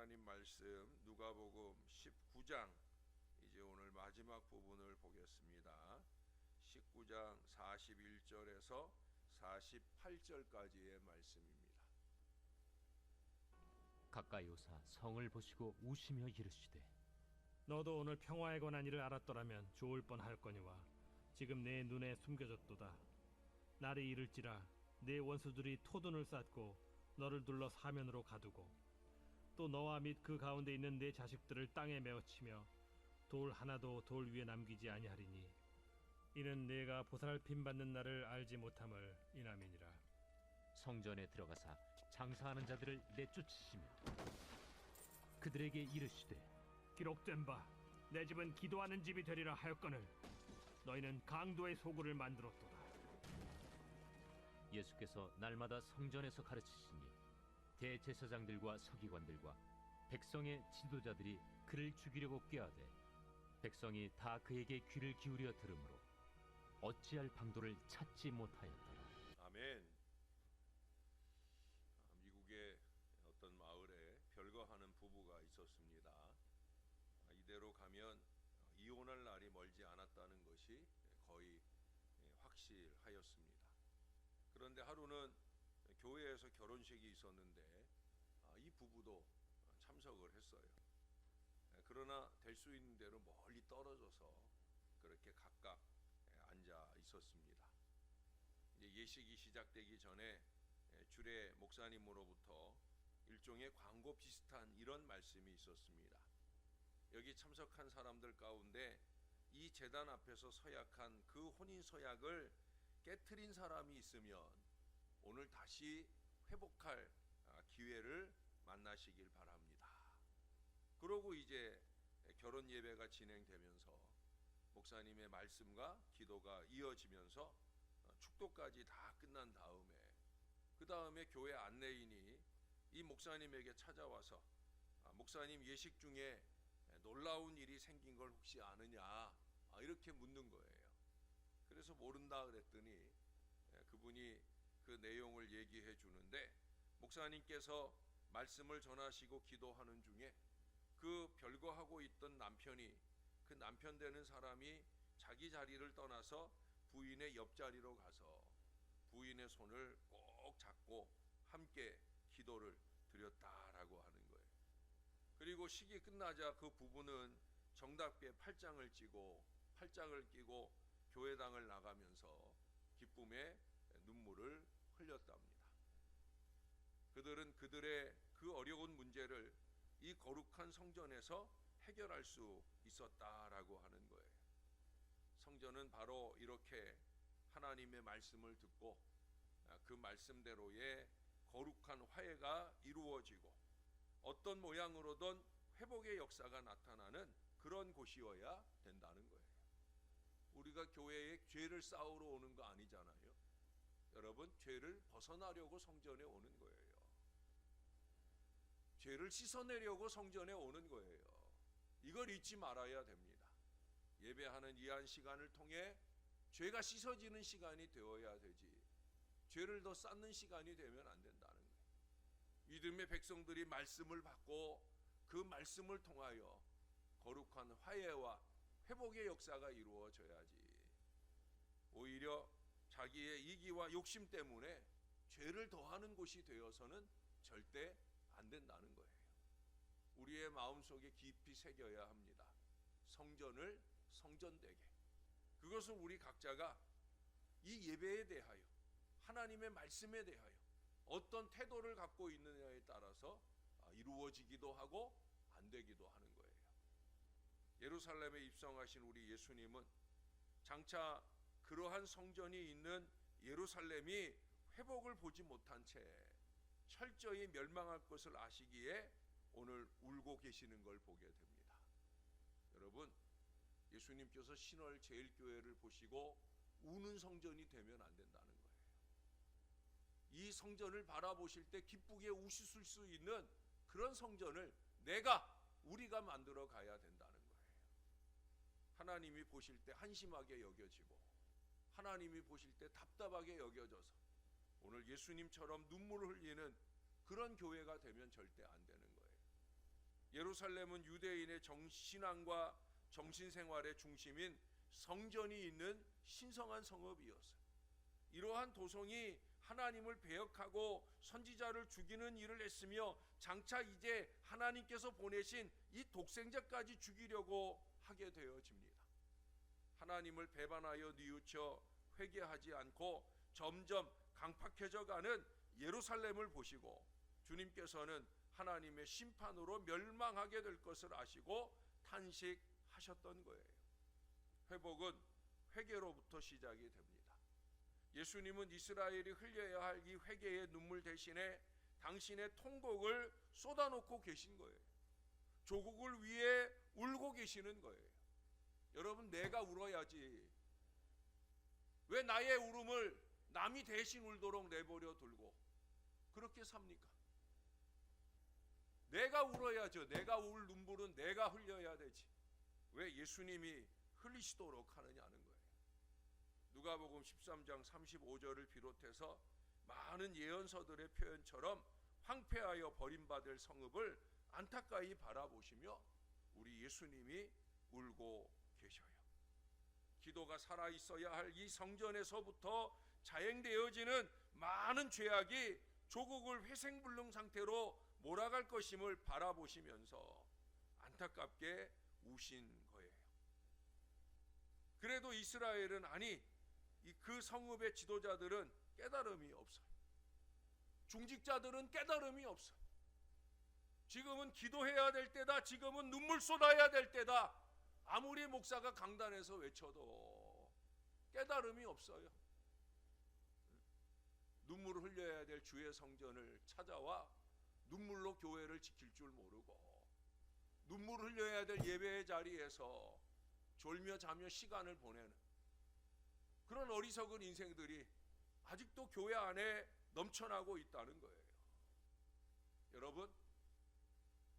하나님 말씀 누가복음 19장 이제 오늘 마지막 부분을 보겠습니다. 19장 41절에서 48절까지의 말씀입니다. 가까이 오사 성을 보시고 우시며 이르시되 너도 오늘 평화에 관한 일을 알았더라면 좋을 뻔하였거니와 지금 내 눈에 숨겨졌도다. 날이 이를지라 내 원수들이 토둔을 쌓고 너를 둘러 사면으로 가두고 또 너와 및 그 가운데 있는 내 자식들을 땅에 메어치며 돌 하나도 돌 위에 남기지 아니하리니 이는 내가 보살핌 받는 날을 알지 못함을 인함이니라. 성전에 들어가사 장사하는 자들을 내쫓으시며 그들에게 이르시되 기록된 바 내 집은 기도하는 집이 되리라 하였거늘 너희는 강도의 소굴을 만들었도다. 예수께서 날마다 성전에서 가르치시니 대제사장들과 서기관들과 백성의 지도자들이 그를 죽이려고 꾀하되 백성이 다 그에게 귀를 기울여 들으므로 어찌할 방도를 찾지 못하였더라. 아멘. 미국의 어떤 마을에 별거하는 부부가 있었습니다. 이대로 가면 이혼할 날이 멀지 않았다는 것이 거의 확실하였습니다. 그런데 하루는 교회에서 결혼식이 있었는데 이 부부도 참석을 했어요. 그러나 될 수 있는 대로 멀리 떨어져서 그렇게 각각 앉아 있었습니다. 이제 예식이 시작되기 전에 주례 목사님으로부터 일종의 광고 비슷한 이런 말씀이 있었습니다. 여기 참석한 사람들 가운데 이 제단 앞에서 서약한 그 혼인 서약을 깨트린 사람이 있으면 오늘 다시 회복할 기회를 만나시길 바랍니다. 그러고 이제 결혼 예배가 진행되면서 목사님의 말씀과 기도가 이어지면서 축도까지 다 끝난 다음에 그 다음에 교회 안내인이 이 목사님에게 찾아와서 목사님 예식 중에 놀라운 일이 생긴 걸 혹시 아느냐 이렇게 묻는 거예요. 그래서 모른다 그랬더니 그분이 그 내용을 얘기해 주는데 목사님께서 말씀을 전하시고 기도하는 중에 그 별거하고 있던 남편이 그 남편 되는 사람이 자기 자리를 떠나서 부인의 옆자리로 가서 부인의 손을 꼭 잡고 함께 기도를 드렸다라고 하는 거예요. 그리고 식이 끝나자 그 부부는 정답게 팔짱을 끼고 교회당을 나가면서 기쁨의 눈물을 흘렸답니다. 그들은 그들의 그 어려운 문제를 이 거룩한 성전에서 해결할 수 있었다라고 하는 거예요. 성전은 바로 이렇게 하나님의 말씀을 듣고 그 말씀대로의 거룩한 화해가 이루어지고 어떤 모양으로든 회복의 역사가 나타나는 그런 곳이어야 된다는 거예요. 우리가 교회에 죄를 쌓으러 오는 거 아니잖아요. 여러분, 죄를 벗어나려고 성전에 오는 거예요. 죄를 씻어내려고 성전에 오는 거예요. 이걸 잊지 말아야 됩니다. 예배하는 이 한 시간을 통해 죄가 씻어지는 시간이 되어야 되지 죄를 더 쌓는 시간이 되면 안 된다는 거예요. 믿음의 백성들이 말씀을 받고 그 말씀을 통하여 거룩한 화해와 회복의 역사가 이루어져야지 오히려 자기의 이기와 욕심 때문에 죄를 더하는 곳이 되어서는 절대 안 된다는 거예요. 우리의 마음속에 깊이 새겨야 합니다. 성전을 성전되게. 그것은 우리 각자가 이 예배에 대하여 하나님의 말씀에 대하여 어떤 태도를 갖고 있느냐에 따라서 이루어지기도 하고 안 되기도 하는 거예요. 예루살렘에 입성하신 우리 예수님은 장차 그러한 성전이 있는 예루살렘이 회복을 보지 못한 채 철저히 멸망할 것을 아시기에 오늘 울고 계시는 걸 보게 됩니다. 여러분, 예수님께서 신월 제일교회를 보시고 우는 성전이 되면 안 된다는 거예요. 이 성전을 바라보실 때 기쁘게 우실 수 있는 그런 성전을 우리가 만들어 가야 된다는 거예요. 하나님이 보실 때 한심하게 여겨지고 하나님이 보실 때 답답하게 여겨져서 오늘 예수님처럼 눈물을 흘리는 그런 교회가 되면 절대 안 되는 거예요. 예루살렘은 유대인의 정신앙과 정신생활의 중심인 성전이 있는 신성한 성읍이었어요. 이러한 도성이 하나님을 배역하고 선지자를 죽이는 일을 했으며 장차 이제 하나님께서 보내신 이 독생자까지 죽이려고 하게 되어집니다. 하나님을 배반하여 뉘우쳐 회개하지 않고 점점 강팍해져 가는 예루살렘을 보시고 주님께서는 하나님의 심판으로 멸망하게 될 것을 아시고 탄식하셨던 거예요. 회복은 회개로부터 시작이 됩니다. 예수님은 이스라엘이 흘려야 할 이 회개의 눈물 대신에 당신의 통곡을 쏟아놓고 계신 거예요. 조국을 위해 울고 계시는 거예요. 여러분, 내가 울어야지. 왜 나의 울음을 남이 대신 울도록 내버려 두고 그렇게 삽니까? 내가 울어야죠. 내가 울 눈물은 내가 흘려야 되지. 왜 예수님이 흘리시도록 하느냐는 거예요. 누가복음 13장 35절을 비롯해서 많은 예언서들의 표현처럼 황폐하여 버림받을 성읍을 안타까이 바라보시며 우리 예수님이 울고 계셔요. 기도가 살아있어야 할 이 성전에서부터 자행되어지는 많은 죄악이 조국을 회생불능 상태로 몰아갈 것임을 바라보시면서 안타깝게 우신 거예요. 그래도 이스라엘은 그 성읍의 지도자들은 깨달음이 없어요. 중직자들은 깨달음이 없어요. 지금은 기도해야 될 때다. 지금은 눈물 쏟아야 될 때다. 아무리 목사가 강단에서 외쳐도 깨달음이 없어요. 눈물을 흘려야 될 주의 성전을 찾아와 눈물로 교회를 지킬 줄 모르고 눈물을 흘려야 될 예배의 자리에서 졸며 자며 시간을 보내는 그런 어리석은 인생들이 아직도 교회 안에 넘쳐나고 있다는 거예요. 여러분,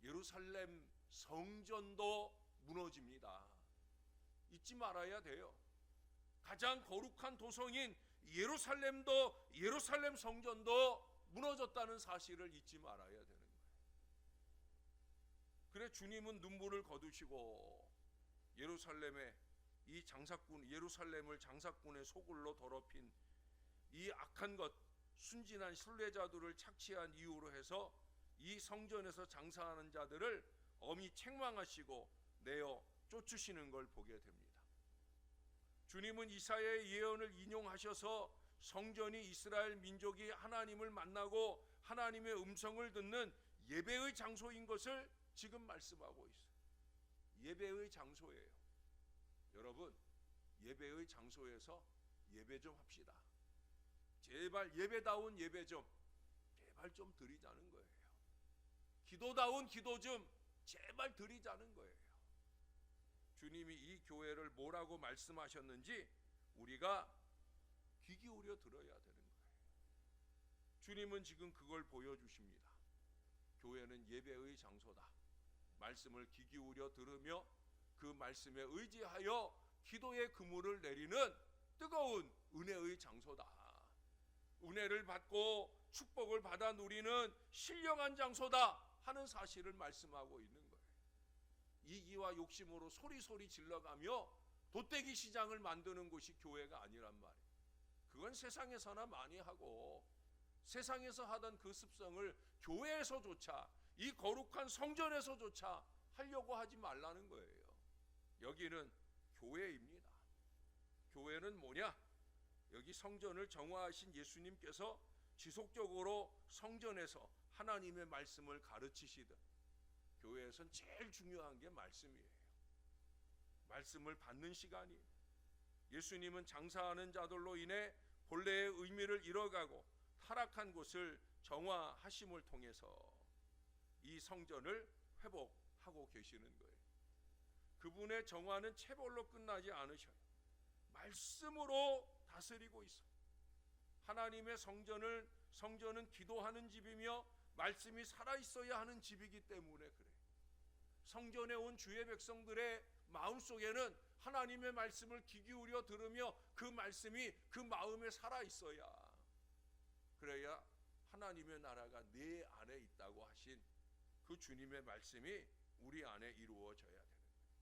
예루살렘 성전도 무너집니다. 잊지 말아야 돼요. 가장 거룩한 도성인 예루살렘 성전도 무너졌다는 사실을 잊지 말아야 되는 거예요. 그래 주님은 눈물을 거두시고 예루살렘을 장사꾼의 소굴로 더럽힌 이 악한 것, 순진한 순례자들을 착취한 이유로 해서 이 성전에서 장사하는 자들을 엄히 책망하시고 내어 쫓으시는 걸 보게 됩니다. 주님은 이사야의 예언을 인용하셔서 성전이 이스라엘 민족이 하나님을 만나고 하나님의 음성을 듣는 예배의 장소인 것을 지금 말씀하고 있어요. 예배의 장소예요. 여러분, 예배의 장소에서 예배 좀 합시다. 제발 예배다운 예배 좀 제발 좀 드리자는 거예요. 기도다운 기도 좀 제발 드리자는 거예요. 주님이 이 교회를 뭐라고 말씀하셨는지 우리가 귀 기울여 들어야 되는 거예요. 주님은 지금 그걸 보여주십니다. 교회는 예배의 장소다. 말씀을 귀 기울여 들으며 그 말씀에 의지하여 기도의 그물을 내리는 뜨거운 은혜의 장소다. 은혜를 받고 축복을 받아 누리는 신령한 장소다 하는 사실을 말씀하고 있는 거예요. 이기와 욕심으로 소리소리 질러가며 돗대기 시장을 만드는 곳이 교회가 아니란 말이에요. 그건 세상에서나 많이 하고 세상에서 하던 그 습성을 교회에서조차 이 거룩한 성전에서조차 하려고 하지 말라는 거예요. 여기는 교회입니다. 교회는 뭐냐? 여기 성전을 정화하신 예수님께서 지속적으로 성전에서 하나님의 말씀을 가르치시듯 교회에선 제일 중요한 게 말씀이에요. 말씀을 받는 시간이에요. 예수님은 장사하는 자들로 인해 본래의 의미를 잃어가고 타락한 곳을 정화하심을 통해서 이 성전을 회복하고 계시는 거예요. 그분의 정화는 체벌로 끝나지 않으셔요. 말씀으로 다스리고 있어요. 하나님의 성전은 기도하는 집이며 말씀이 살아있어야 하는 집이기 때문에 그래요. 성전에 온 주의 백성들의 마음속에는 하나님의 말씀을 귀 기울여 들으며 그 말씀이 그 마음에 살아있어야, 그래야 하나님의 나라가 내 안에 있다고 하신 그 주님의 말씀이 우리 안에 이루어져야 되는 거예요.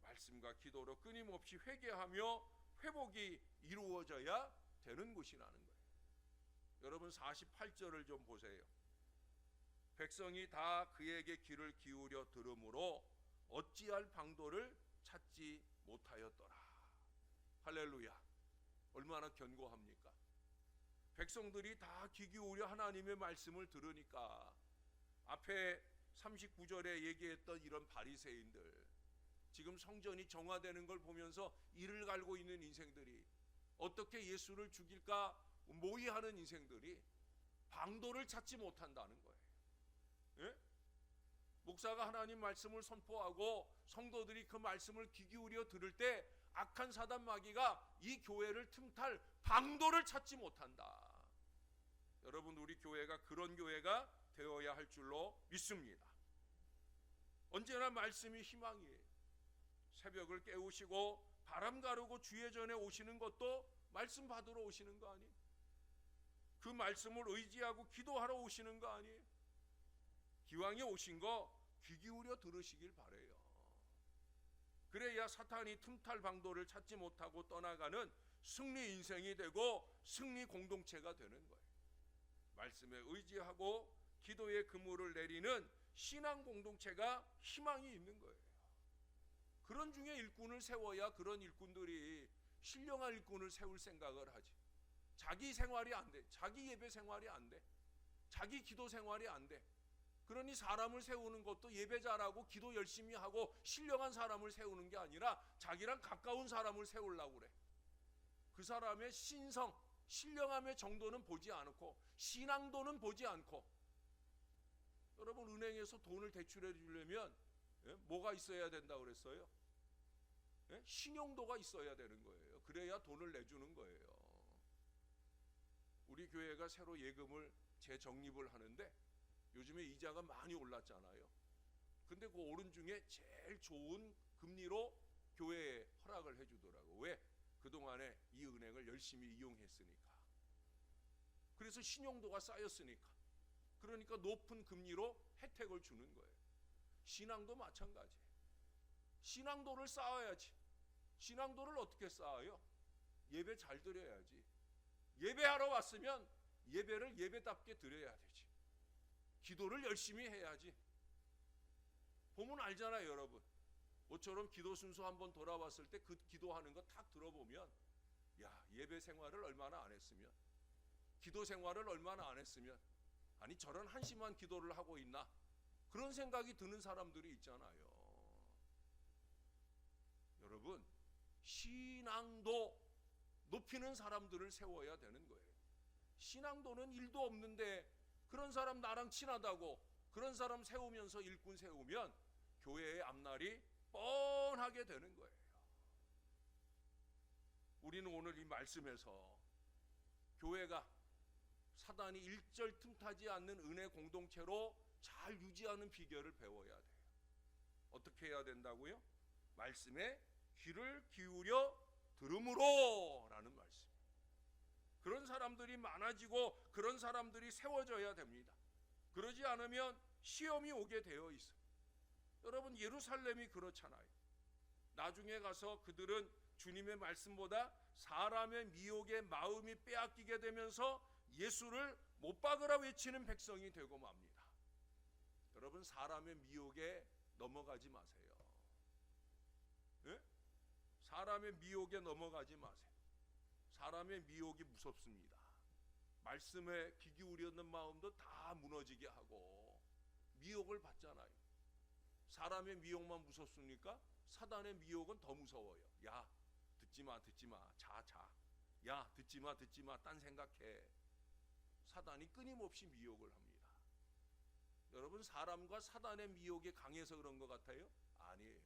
말씀과 기도로 끊임없이 회개하며 회복이 이루어져야 되는 것이라는 거예요. 여러분 48절을 좀 보세요. 백성이 다 그에게 귀를 기울여 들으므로 어찌할 방도를 찾지 못하였더라. 할렐루야. 얼마나 견고합니까? 백성들이 다 귀 기울여 하나님의 말씀을 들으니까 앞에 39절에 얘기했던 이런 바리새인들, 지금 성전이 정화되는 걸 보면서 이를 갈고 있는 인생들이, 어떻게 예수를 죽일까 모의하는 인생들이 방도를 찾지 못한다는 거예요. 예? 목사가 하나님 말씀을 선포하고 성도들이 그 말씀을 귀 기울여 들을 때 악한 사단 마귀가 이 교회를 틈탈 방도를 찾지 못한다. 여러분, 우리 교회가 그런 교회가 되어야 할 줄로 믿습니다. 언제나 말씀이 희망이에요. 새벽을 깨우시고 바람 가르고 주의 전에 오시는 것도 말씀 받으러 오시는 거 아니에요? 그 말씀을 의지하고 기도하러 오시는 거 아니에요? 기왕에 오신 거 귀 기울여 들으시길 바래요. 그래야 사탄이 틈탈 방도를 찾지 못하고 떠나가는 승리 인생이 되고 승리 공동체가 되는 거예요. 말씀에 의지하고 기도의 그물을 내리는 신앙 공동체가 희망이 있는 거예요. 그런 중에 일꾼을 세워야 그런 일꾼들이 신령한 일꾼을 세울 생각을 하지. 자기 생활이 안 돼. 자기 예배 생활이 안 돼. 자기 기도 생활이 안 돼. 그러니 사람을 세우는 것도 예배 잘하고 기도 열심히 하고 신령한 사람을 세우는 게 아니라 자기랑 가까운 사람을 세우려고 그래. 그 사람의 신성, 신령함의 정도는 보지 않고 신앙도는 보지 않고. 여러분, 은행에서 돈을 대출해 주려면 뭐가 있어야 된다고 그랬어요? 신용도가 있어야 되는 거예요. 그래야 돈을 내주는 거예요. 우리 교회가 새로 예금을 재정립을 하는데 요즘에 이자가 많이 올랐잖아요. 근데 그 오른 중에 제일 좋은 금리로 교회에 허락을 해주더라고. 왜? 그동안에 이 은행을 열심히 이용했으니까. 그래서 신용도가 쌓였으니까. 그러니까 높은 금리로 혜택을 주는 거예요. 신앙도 마찬가지예요. 신앙도를 쌓아야지. 신앙도를 어떻게 쌓아요? 예배 잘 드려야지. 예배하러 왔으면 예배를 예배답게 드려야 되지. 기도를 열심히 해야지. 보면 알잖아요, 여러분. 모처럼 기도 순서 한번 돌아봤을 때 그 기도하는 거 딱 들어보면, 야, 예배 생활을 얼마나 안 했으면, 기도 생활을 얼마나 안 했으면, 아니 저런 한심한 기도를 하고 있나, 그런 생각이 드는 사람들이 있잖아요. 여러분, 신앙도 높이는 사람들을 세워야 되는 거예요. 신앙도는 일도 없는데 그런 사람 나랑 친하다고 그런 사람 세우면서 일꾼 세우면 교회의 앞날이 뻔하게 되는 거예요. 우리는 오늘 이 말씀에서 교회가 사단이 일절 틈타지 않는 은혜 공동체로 잘 유지하는 비결을 배워야 돼요. 어떻게 해야 된다고요? 말씀에 귀를 기울여 들음으로 라는 말씀. 그런 사람들이 많아지고 그런 사람들이 세워져야 됩니다. 그러지 않으면 시험이 오게 되어 있어요. 여러분, 예루살렘이 그렇잖아요. 나중에 가서 그들은 주님의 말씀보다 사람의 미혹에 마음이 빼앗기게 되면서 예수를 못 박으라 외치는 백성이 되고 맙니다. 여러분, 사람의 미혹에 넘어가지 마세요. 예? 사람의 미혹에 넘어가지 마세요. 사람의 미혹이 무섭습니다. 말씀에 귀 기울이는 마음도 다 무너지게 하고 미혹을 받잖아요. 사람의 미혹만 무섭습니까? 사단의 미혹은 더 무서워요. 야, 듣지 마, 자. 야, 듣지 마, 딴 생각해. 사단이 끊임없이 미혹을 합니다. 여러분, 사람과 사단의 미혹이 강해서 그런 것 같아요? 아니에요.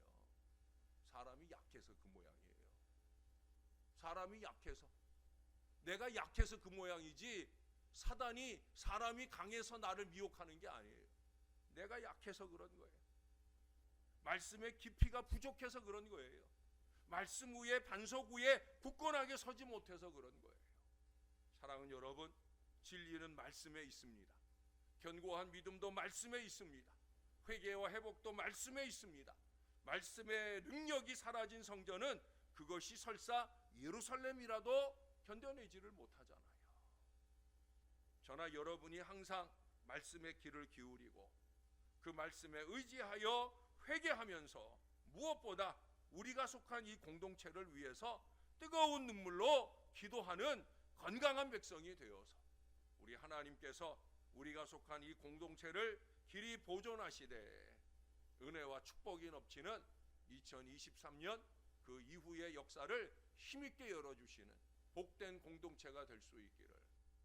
사람이 약해서 그 모양이에요. 사람이 약해서. 내가 약해서 그 모양이지 사단이 사람이 강해서 나를 미혹하는 게 아니에요. 내가 약해서 그런 거예요. 말씀의 깊이가 부족해서 그런 거예요. 말씀 위에, 반석 위에 굳건하게 서지 못해서 그런 거예요. 사랑하는 여러분, 진리는 말씀에 있습니다. 견고한 믿음도 말씀에 있습니다. 회개와 회복도 말씀에 있습니다. 말씀의 능력이 사라진 성전은 그것이 설사 예루살렘이라도 견뎌내지를 못하잖아요. 저나 여러분이 항상 말씀의 귀를 기울이고 그 말씀에 의지하여 회개하면서 무엇보다 우리가 속한 이 공동체를 위해서 뜨거운 눈물로 기도하는 건강한 백성이 되어서 우리 하나님께서 우리가 속한 이 공동체를 길이 보존하시되 은혜와 축복이 넘치는 2023년 그 이후의 역사를 힘있게 열어주시는 복된 공동체가 될 수 있기를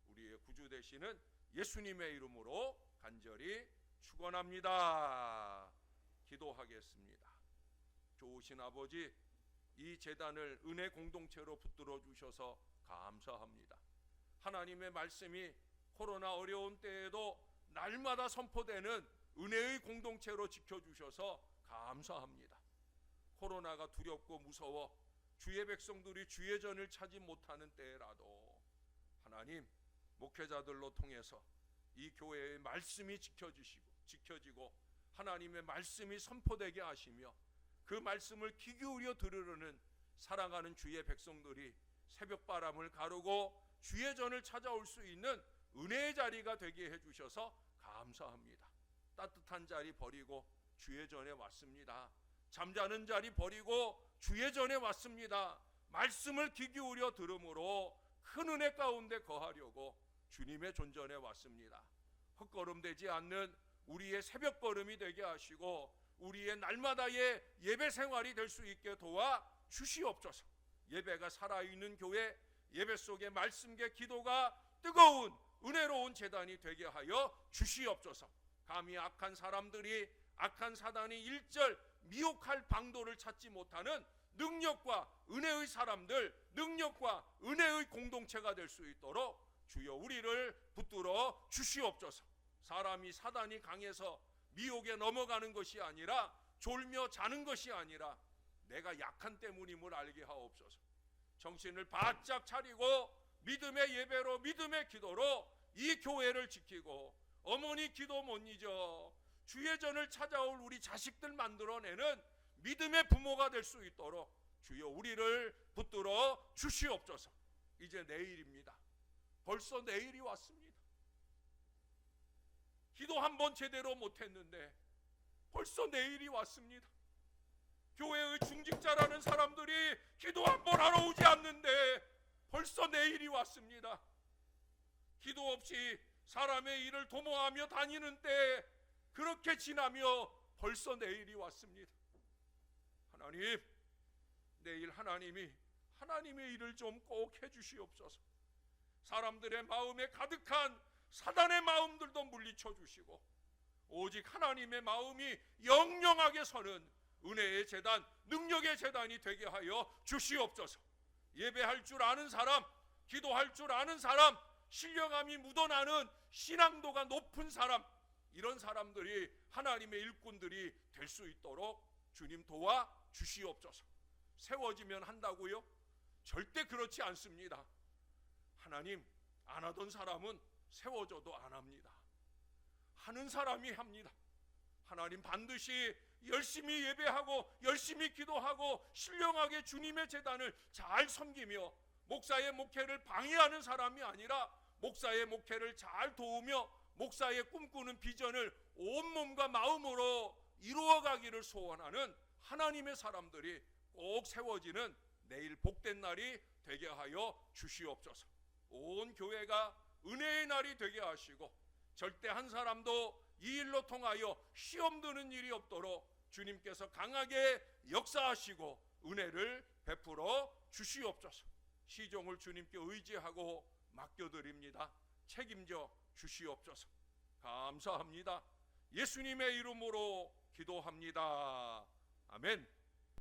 우리의 구주 되시는 예수님의 이름으로 간절히 축원합니다. 기도하겠습니다. 좋으신 아버지, 이 제단을 은혜 공동체로 붙들어 주셔서 감사합니다. 하나님의 말씀이 코로나 어려운 때에도 날마다 선포되는 은혜의 공동체로 지켜주셔서 감사합니다. 코로나가 두렵고 무서워 주의 백성들이 주의 전을 찾지 못하는 때라도 하나님, 목회자들로 통해서 이 교회의 말씀이 지켜지고 하나님의 말씀이 선포되게 하시며 그 말씀을 귀 기울여 들으려는 사랑하는 주의 백성들이 새벽바람을 가르고 주의 전을 찾아올 수 있는 은혜의 자리가 되게 해주셔서 감사합니다. 따뜻한 자리 버리고 주의 전에 왔습니다. 잠자는 자리 버리고 주의 전에 왔습니다. 말씀을 귀 기울여 들음으로 큰 은혜 가운데 거하려고 주님의 존전에 왔습니다. 헛걸음되지 않는 우리의 새벽걸음이 되게 하시고 우리의 날마다의 예배 생활이 될 수 있게 도와 주시옵소서. 예배가 살아있는 교회, 예배 속에 말씀과 기도가 뜨거운 은혜로운 제단이 되게 하여 주시옵소서. 감히 악한 사람들이, 악한 사단이 일절 미혹할 방도를 찾지 못하는 능력과 은혜의 사람들, 능력과 은혜의 공동체가 될 수 있도록 주여 우리를 붙들어 주시옵소서. 사람이 사단이 강해서 미혹에 넘어가는 것이 아니라, 졸며 자는 것이 아니라 내가 약한 때문임을 알게 하옵소서. 정신을 바짝 차리고 믿음의 예배로, 믿음의 기도로 이 교회를 지키고 어머니 기도 못 잊어 주의 전을 찾아올 우리 자식들 만들어내는 믿음의 부모가 될 수 있도록 주여 우리를 붙들어 주시옵소서. 이제 내일입니다. 벌써 내일이 왔습니다. 기도 한 번 제대로 못했는데 벌써 내일이 왔습니다. 교회의 중직자라는 사람들이 기도 한 번 하러 오지 않는데 벌써 내일이 왔습니다. 기도 없이 사람의 일을 도모하며 다니는 때 그렇게 지나며 벌써 내일이 왔습니다. 하나님, 내일 하나님의 일을 좀 꼭 해주시옵소서. 사람들의 마음에 가득한 사단의 마음들도 물리쳐 주시고 오직 하나님의 마음이 영영하게 서는 은혜의 제단, 능력의 제단이 되게 하여 주시옵소서. 예배할 줄 아는 사람, 기도할 줄 아는 사람, 신령함이 묻어나는 신앙도가 높은 사람, 이런 사람들이 하나님의 일꾼들이 될 수 있도록 주님 도와 주시옵소서. 세워지면 한다고요? 절대 그렇지 않습니다. 하나님, 안 하던 사람은 세워져도 안 합니다. 하는 사람이 합니다. 하나님, 반드시 열심히 예배하고 열심히 기도하고 신령하게 주님의 제단을 잘 섬기며 목사의 목회를 방해하는 사람이 아니라 목사의 목회를 잘 도우며 목사의 꿈꾸는 비전을 온몸과 마음으로 이루어가기를 소원하는 하나님의 사람들이 꼭 세워지는 내일 복된 날이 되게 하여 주시옵소서. 온 교회가 은혜의 날이 되게 하시고 절대 한 사람도 이 일로 통하여 시험 드는 일이 없도록 주님께서 강하게 역사하시고 은혜를 베풀어 주시옵소서. 시종을 주님께 의지하고 맡겨드립니다. 책임져 주시옵소서. 감사합니다. 예수님의 이름으로 기도합니다. 아멘.